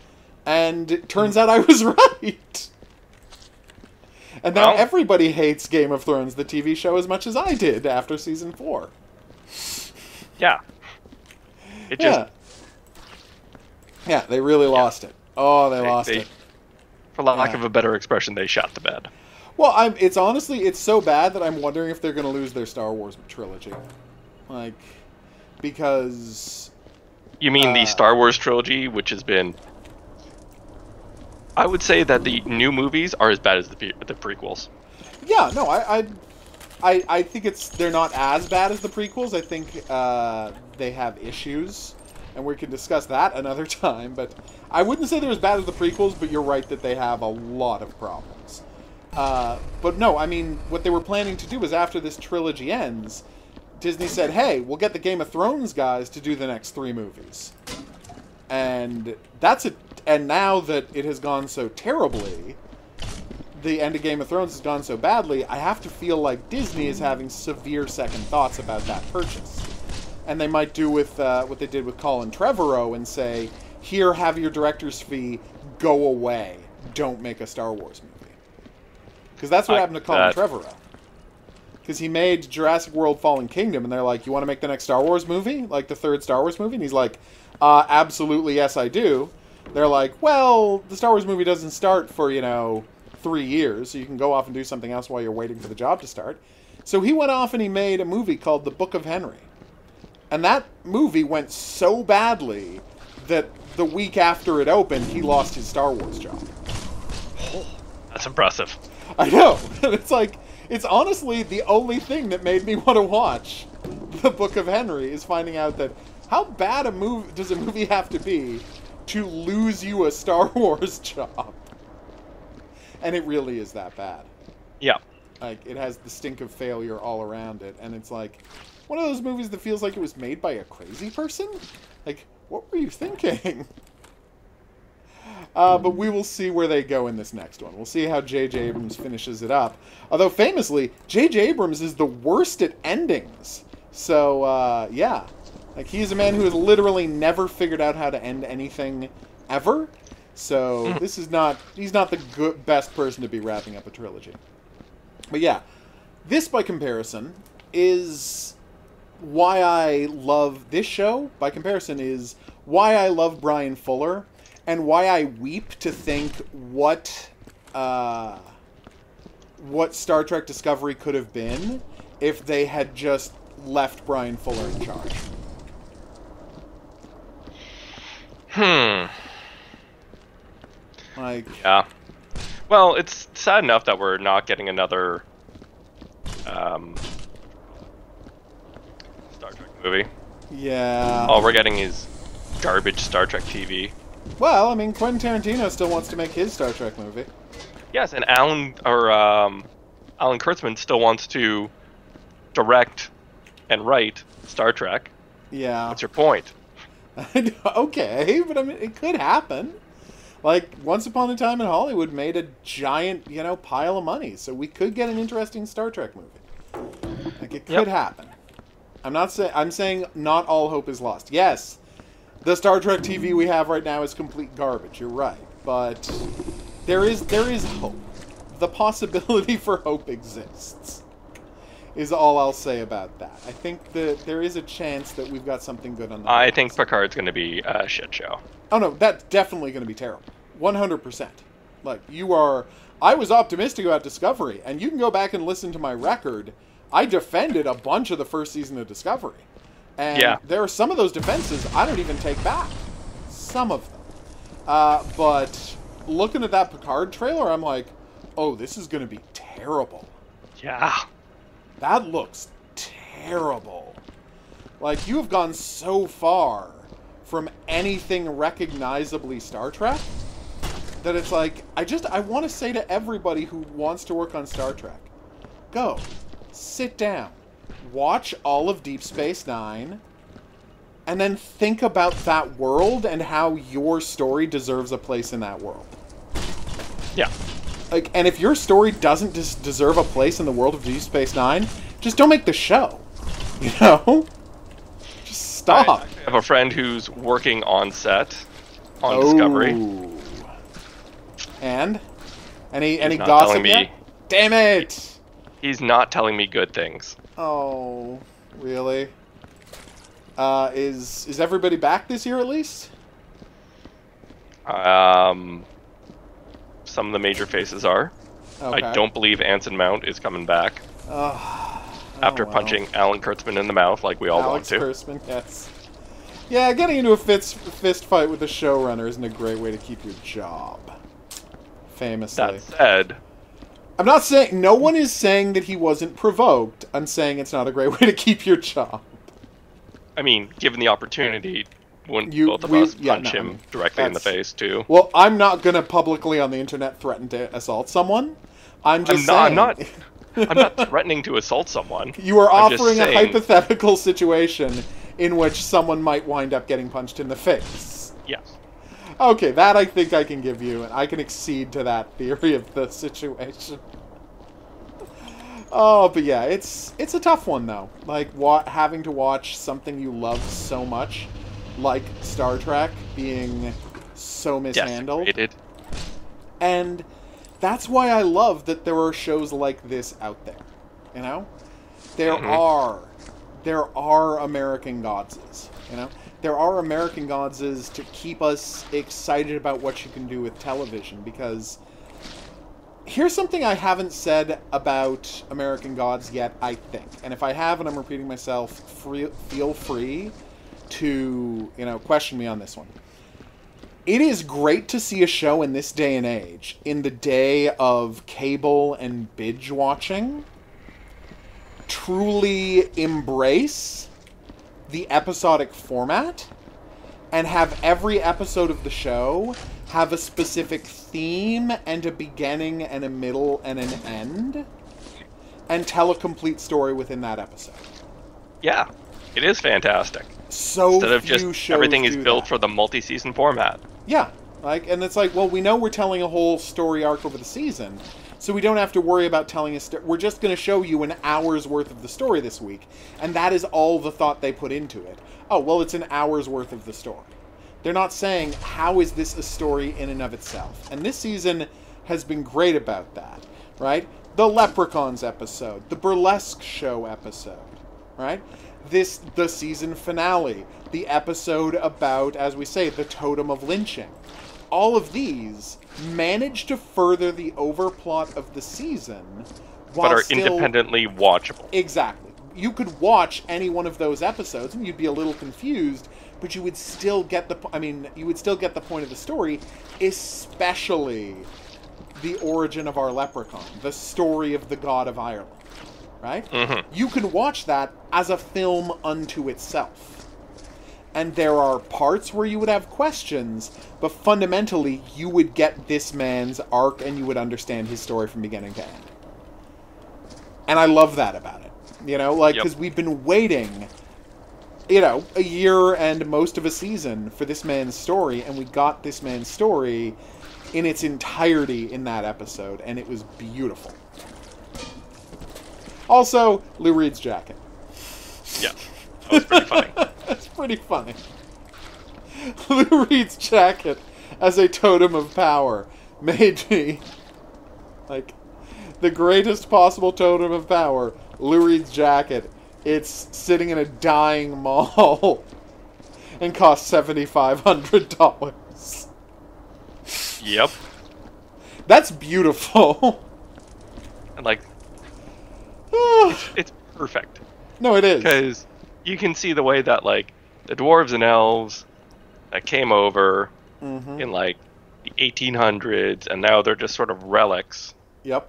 And it turns out I was right. And now everybody hates Game of Thrones, the TV show, as much as I did after season 4. Yeah. Yeah, they really lost it. Oh, they lost it. For lack of a better expression, they shot the bed. Well, it's so bad that I'm wondering if they're going to lose their Star Wars trilogy. Like, because... You mean the Star Wars trilogy, which has been... I would say that the new movies are as bad as the prequels. Yeah, no, I think they're not as bad as the prequels. I think they have issues, and we can discuss that another time. But I wouldn't say they're as bad as the prequels, but you're right that they have a lot of problems. But no, I mean, what they were planning to do was after this trilogy ends, Disney said, hey, we'll get the Game of Thrones guys to do the next 3 movies. And and now that it has gone so terribly, the end of Game of Thrones has gone so badly, I have to feel like Disney is having severe second thoughts about that purchase. And they might do with what they did with Colin Trevorrow and say, here, have your director's fee, go away. Don't make a Star Wars movie. Because that's what happened to Colin Trevorrow. Because he made Jurassic World Fallen Kingdom, and they're like, you want to make the next Star Wars movie? Like the 3rd Star Wars movie? And he's like, absolutely, yes, I do. They're like, well, the Star Wars movie doesn't start for, 3 years, so you can go off and do something else while you're waiting for the job to start. So he went off and he made a movie called The Book of Henry. And that movie went so badly that the week after it opened, he lost his Star Wars job. That's impressive. I know. It's honestly the only thing that made me want to watch The Book of Henry is finding out that how bad does a movie have to be to lose you a Star Wars job? And it really is that bad. Yeah. Like, it has the stink of failure all around it, and it's like one of those movies that feels like it was made by a crazy person? Like, what were you thinking? But we will see where they go in this next one. We'll see how J.J. Abrams finishes it up. Although, famously, J.J. Abrams is the worst at endings. So, yeah. Like, he's a man who has literally never figured out how to end anything ever. So, he's not the best person to be wrapping up a trilogy. But yeah, this, by comparison, is why I love this show. By comparison, is why I love Bryan Fuller, and why I weep to think what Star Trek Discovery could have been if they had just left Brian Fuller in charge. Like, Yeah. Well, it's sad enough that we're not getting another Star Trek movie. yeah. All we're getting is garbage Star Trek TV. Well, I mean, Quentin Tarantino still wants to make his Star Trek movie. Yes, and Alan Kurtzman still wants to direct and write Star Trek. Yeah. What's your point? Okay, but I mean, it could happen. Like, Once Upon a Time in Hollywood made a giant, pile of money, so we could get an interesting Star Trek movie. Like, it could happen. I'm saying not all hope is lost. Yes, the Star Trek TV we have right now is complete garbage. You're right, but there is hope. The possibility for hope exists. Is all I'll say about that. I think that there is a chance that we've got something good on the I think Picard's going to be a shit show. Oh no, that's definitely going to be terrible. 100%. Like, I was optimistic about Discovery, and you can go back and listen to my record. I defended a bunch of the first season of Discovery. And there are some of those defenses I don't even take back. Some of them. But looking at that Picard trailer, I'm like, oh, this is going to be terrible. Yeah. That looks terrible. Like, you have gone so far from anything recognizably Star Trek that it's like, I want to say to everybody who wants to work on Star Trek, go, sit down, watch all of Deep Space Nine, and then think about that world and how your story deserves a place in that world. Yeah. Like, and if your story doesn't deserve a place in the world of Deep Space Nine, just don't make the show. You know? Just stop. I have a friend who's working on set on Discovery. And? Any not gossip telling me. yet? Damn it! He's not telling me good things. Oh, really? Is everybody back this year at least? Some of the major faces are. Okay. I don't believe Anson Mount is coming back after punching Alan Kurtzman in the mouth like we all want to. Alex Kurtzman, yes. Yeah, getting into a fist fight with the showrunner isn't a great way to keep your job. Famously. That said, I'm not saying... No one is saying that he wasn't provoked. I'm saying it's not a great way to keep your job. I mean, given the opportunity, wouldn't both of us punch him directly in the face, too? Well, I'm not going to publicly on the internet threaten to assault someone. I'm just saying... I'm not threatening to assault someone. You are offering a hypothetical situation in which someone might wind up getting punched in the face. Yes. Okay, that I think I can give you, and I can accede to that theory of the situation. Oh, but yeah, it's a tough one, though. Like, having to watch something you love so much, like Star Trek, being so mishandled. Yes, and that's why I love that there are shows like this out there. You know? There are American Godses, you know? There are American Godses to keep us excited about what you can do with television, because here's something I haven't said about American Gods yet, I think. And if I have and I'm repeating myself, feel free to, question me on this one. It is great to see a show in this day and age, in the day of cable and binge watching, truly embrace the episodic format and have every episode of the show have a specific theme and a beginning and a middle and an end, and tell a complete story within that episode. Yeah, it is fantastic. So instead of just everything is built for the multi-season format. Yeah, and it's like, well, we know we're telling a whole story arc over the season, so we don't have to worry about telling a story. We're just going to show you an hour's worth of the story this week, and that is all the thought they put into it. Oh, well, it's an hour's worth of the story. They're not saying, how is this a story in and of itself? And this season has been great about that, right? The Leprechauns episode, the Burlesque Show episode, right? The season finale, the episode about, as we say, the totem of lynching. All of these manage to further the overplot of the season while But are still independently watchable. exactly. You could watch any one of those episodes and you'd be a little confused, but you would still get you would still get the point of the story, especially the origin of our leprechaun, the story of the god of Ireland, right? Mm-hmm. You can watch that as a film unto itself. And there are parts where you would have questions, but fundamentally you would get this man's arc and you would understand his story from beginning to end. And I love that about it. You know, like, because we've been waiting, you know, a year and most of a season for this man's story, and we got this man's story in its entirety in that episode, and it was beautiful. Also, Lou Reed's jacket. Yeah, that was pretty funny. That's pretty funny. Lou Reed's jacket as a totem of power made me, like, the greatest possible totem of power. Lou Reed's jacket. It's sitting in a dying mall and costs $7,500. Yep. That's beautiful. And, like, it's perfect. No, it is. Because you can see the way that, like, the dwarves and elves that came over in, like, the 1800s, and now they're just sort of relics. Yep.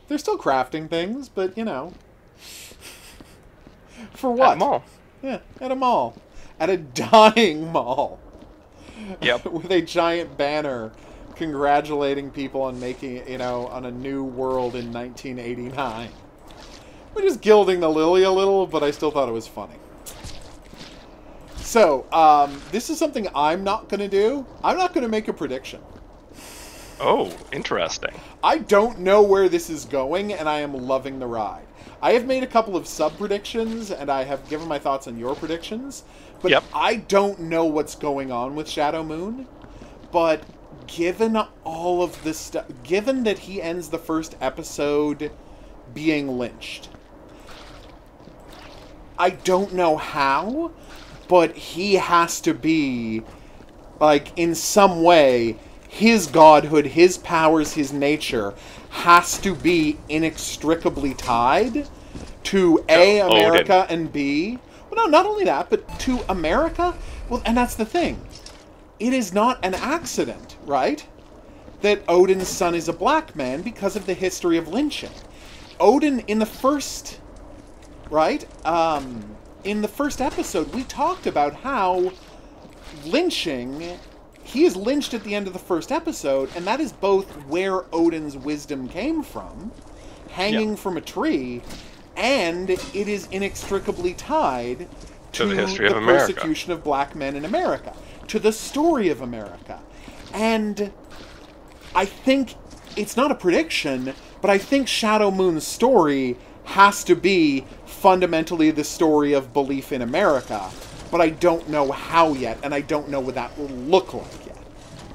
They're still crafting things, but, you know. For what? At a mall. Yeah, at a mall. At a dying mall. Yep. With a giant banner congratulating people on making, you know, on a new world in 1989. We're just gilding the lily a little, but I still thought it was funny. So, this is something I'm not going to do. I'm not going to make a prediction. Oh, interesting. I don't know where this is going, and I am loving the ride. I have made a couple of sub-predictions, and I have given my thoughts on your predictions, but I don't know what's going on with Shadow Moon. But given all of this stuff, given that he ends the first episode being lynched, I don't know how, but he has to be, like, in some way, his godhood, his powers, his nature has to be inextricably tied to A, America, Odin. and B, well, no, not only that, but to America. Well, and that's the thing. It is not an accident, right, that Odin's son is a black man because of the history of lynching. Odin, in the first, right, in the first episode, we talked about how lynching, he is lynched at the end of the first episode, and that is both where Odin's wisdom came from, hanging from a tree, and it is inextricably tied to the history of the America. persecution of black men in America, to the story of America. And I think, it's not a prediction, but I think Shadow Moon's story has to be fundamentally the story of belief in America. But I don't know how yet, and I don't know what that will look like yet.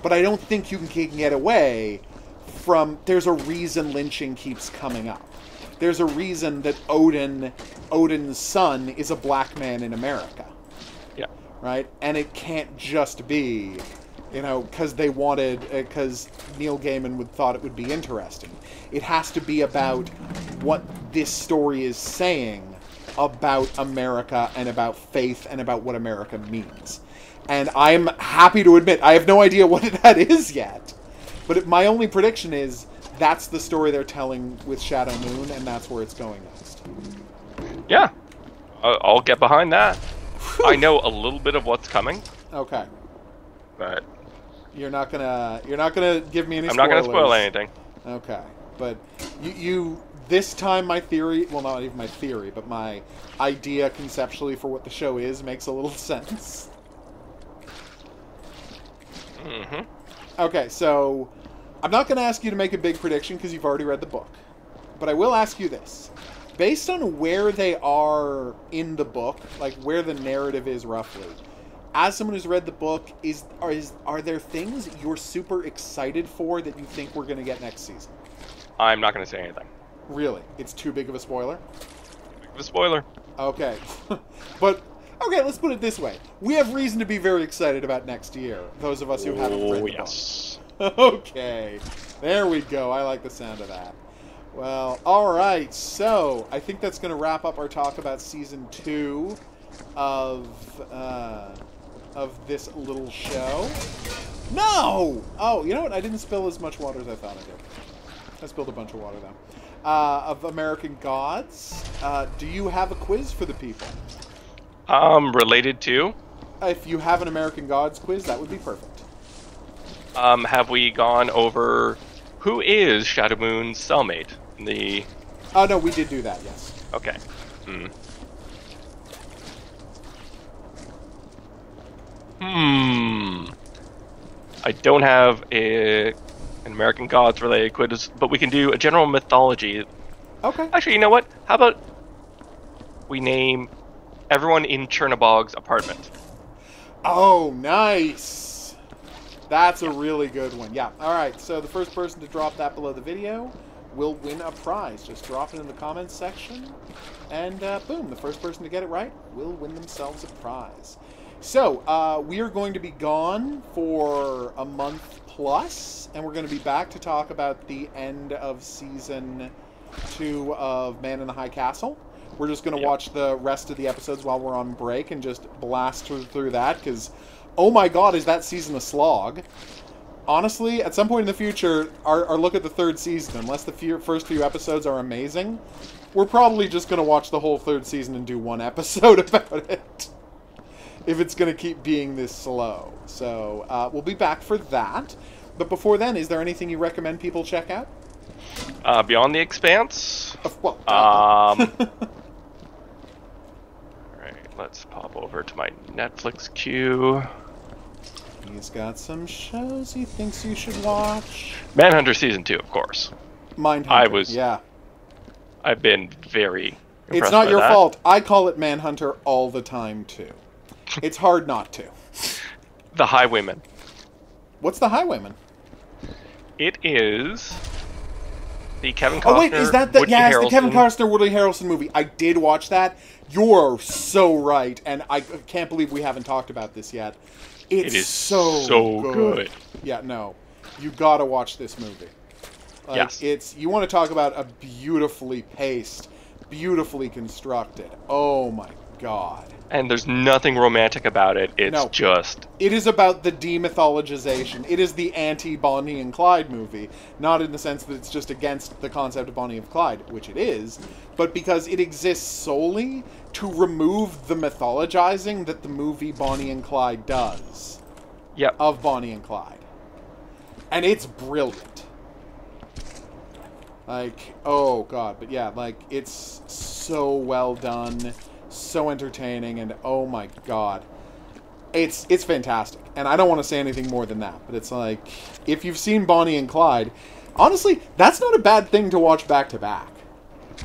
But I don't think you can get away from, there's a reason lynching keeps coming up. There's a reason that Odin's son is a black man in America. Yeah. Right? And it can't just be, you know, because because Neil Gaiman thought it would be interesting. It has to be about what this story is saying about America and about faith and about what America means. And I'm happy to admit, I have no idea what that is yet. But my only prediction is that's the story they're telling with Shadow Moon, and that's where it's going next. Yeah. I'll get behind that. I know a little bit of what's coming. Okay. But You're not gonna give me any spoilers. I'm not going to spoil anything. Okay. But you this time my theory, well, not even my theory, but my idea conceptually for what the show is makes a little sense. Mm-hmm. Okay, so I'm not going to ask you to make a big prediction because you've already read the book. But I will ask you this. Based on where they are in the book, like where the narrative is roughly, as someone who's read the book, are there things you're super excited for that you think we're going to get next season? I'm not going to say anything. Really? It's too big of a spoiler? Big of a spoiler. Okay. But, okay, let's put it this way. We have reason to be very excited about next year, those of us who haven't read the book. Okay. There we go. I like the sound of that. Well, alright, so I think that's going to wrap up our talk about Season 2 of this little show. No! Oh, you know what? I didn't spill as much water as I thought I did. I spilled a bunch of water, though. Of American Gods. Do you have a quiz for the people? Related to? If you have an American Gods quiz, that would be perfect. Have we gone over who is Shadow Moon's cellmate? Oh, no, we did do that, yes. Okay. I don't have an American Gods related quiz, but we can do a general mythology. Okay. Actually, you know what? How about we name everyone in Chernobog's apartment? Oh, nice! That's a really good one. Yeah. All right, so the first person to drop that below the video will win a prize. Just drop it in the comments section, and boom, the first person to get it right will win themselves a prize. So, we are going to be gone for a month plus, and we're going to be back to talk about the end of Season 2 of Man in the High Castle. We're just going to watch the rest of the episodes while we're on break and just blast through that, because, oh my god, is that season a slog. Honestly, at some point in the future, our look at the third season, unless the first few episodes are amazing, we're probably just going to watch the whole third season and do one episode about it. If it's going to keep being this slow. So, we'll be back for that. But before then, is there anything you recommend people check out? Beyond the Expanse? Well, Alright, let's pop over to my Netflix queue. He's got some shows he thinks you should watch. Manhunter Season 2, of course. Mindhunter, I've been very impressed It's not by your that. fault. I call it Manhunter all the time, too. It's hard not to. The Highwayman. What's The Highwayman? It is the Kevin Costner. Oh wait, is that the Woody the Harrelson. Kevin Costner Woody Harrelson movie? I did watch that. You're so right, and I can't believe we haven't talked about this yet. It is so good. Yeah, no, you gotta watch this movie. Yes, you want to talk about a beautifully paced, beautifully constructed. Oh my god. And there's nothing romantic about it. It's just... It is about the demythologization. It is the anti-Bonnie and Clyde movie. Not in the sense that it's just against the concept of Bonnie and Clyde, which it is, but because it exists solely to remove the mythologizing that the movie Bonnie and Clyde does. Yep. Of Bonnie and Clyde. And it's brilliant. Like, oh god, but yeah, like, it's so well done, so entertaining, and oh my god. It's fantastic. And I don't want to say anything more than that, but it's like, if you've seen Bonnie and Clyde, honestly, that's not a bad thing to watch back to back.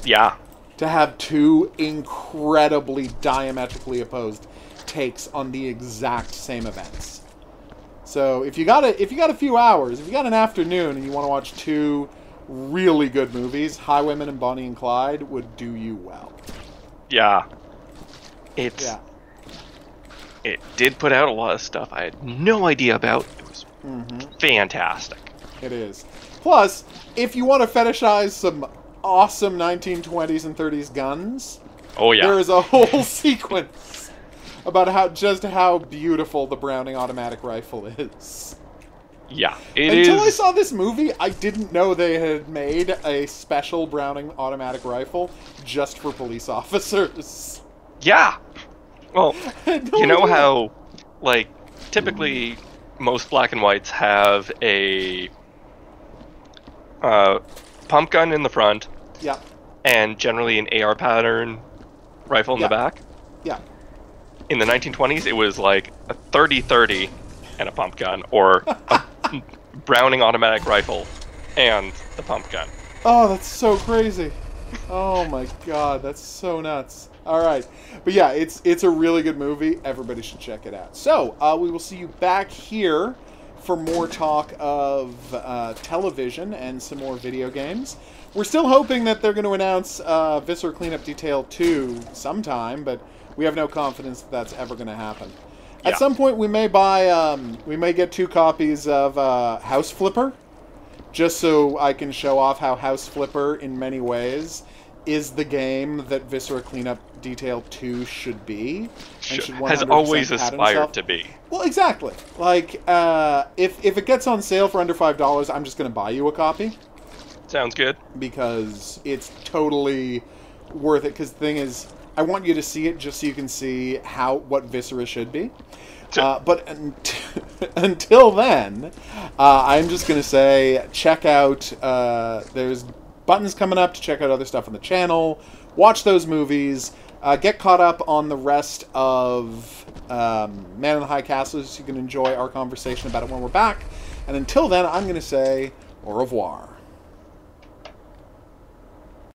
Yeah. To have two incredibly diametrically opposed takes on the exact same events. So if you got a few hours, if you got an afternoon and you want to watch two really good movies, Highwaymen and Bonnie and Clyde would do you well. Yeah. It did put out a lot of stuff I had no idea about. It was fantastic. It is. Plus, if you want to fetishize some awesome 1920s and 30s guns, oh yeah, there is a whole sequence about how beautiful the Browning automatic rifle is. Yeah, Until I saw this movie, I didn't know they had made a special Browning automatic rifle just for police officers. Yeah. Well, you know idea. how, like, typically most black and whites have a pump gun in the front. Yeah. And generally an AR pattern rifle in the back. Yeah. In the 1920s, it was like a 30-30 and a pump gun, or a Browning automatic rifle and the pump gun. Oh, that's so crazy. Oh my god, that's so nuts. Alright. But yeah, it's a really good movie. Everybody should check it out. So, we will see you back here for more talk of television and some more video games. We're still hoping that they're going to announce Viscera Cleanup Detail 2 sometime, but we have no confidence that that's ever going to happen. At some point, we may buy, we may get 2 copies of House Flipper, just so I can show off how House Flipper, in many ways, is the game that Viscera Cleanup Detail 2 should be. And should Has 100% always pat aspired himself. to be. Well, exactly. Like, if it gets on sale for under $5, I'm just going to buy you a copy. Sounds good. Because it's totally worth it. Because the thing is, I want you to see it just so you can see what Viscera should be. But until then, I'm just going to say, check out, there's buttons coming up to check out other stuff on the channel. Watch those movies. Get caught up on the rest of Man in the High Castle so you can enjoy our conversation about it when we're back. And until then, I'm going to say au revoir.